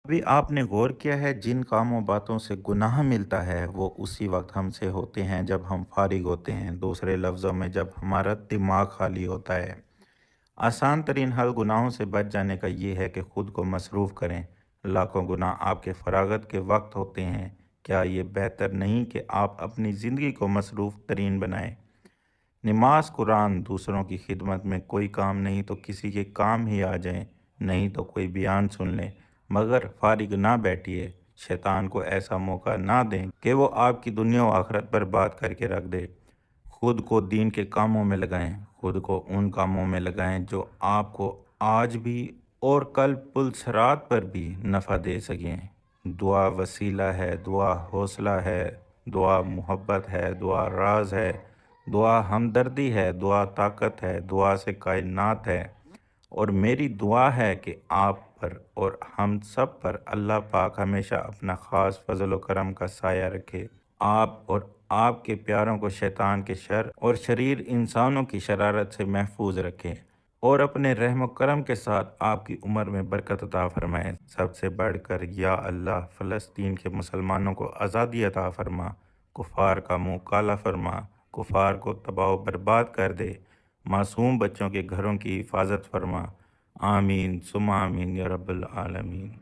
अभी आपने गौर किया है जिन कामों बातों से गुनाह मिलता है वो उसी वक्त हमसे होते हैं जब हम फारिग होते हैं। दूसरे लफ्ज़ों में जब हमारा दिमाग खाली होता है। आसान तरीन हल गुनाहों से बच जाने का ये है कि खुद को मसरूफ़ करें। लाखों गुनाह आपके फरागत के वक्त होते हैं। क्या ये बेहतर नहीं कि आप अपनी ज़िंदगी को मसरूफ़ तरीन बनाएं? नमाज कुरान दूसरों की खिदमत में कोई काम नहीं तो किसी के काम ही आ जाएं, नहीं तो कोई बयान सुन लें। मगर फारिग ना बैठिए। शैतान को ऐसा मौका ना दें कि वो आपकी दुनिया और आखरत पर बात करके रख दे। खुद को दीन के कामों में लगाएं। खुद को उन कामों में लगाएं जो आपको आज भी और कल पुलसरात पर भी नफ़ा दे सकें। दुआ वसीला है, दुआ हौसला है, दुआ मोहब्बत है, दुआ राज है, दुआ हमदर्दी है, दुआ ताकत है, दुआ से कायनात है। और मेरी दुआ है कि आप पर और हम सब पर अल्लाह पाक हमेशा अपना ख़ास फजल व करम का साया रखे। आप और आपके प्यारों को शैतान के शर और शरीर इंसानों की शरारत से महफूज रखें और अपने रहम करम के साथ आपकी उम्र में बरकत अता फरमाएँ। सबसे बढ़कर या अल्लाह फ़लस्तीन के मुसलमानों को आज़ादी अता फरमा, कुफ़ार का मुंह काला फरमा, कुफ़ार को तबाह बर्बाद कर दे, मासूम बच्चों के घरों की हिफाजत फरमा। आमीन सुमा आमीन या रब्बल आलमीन।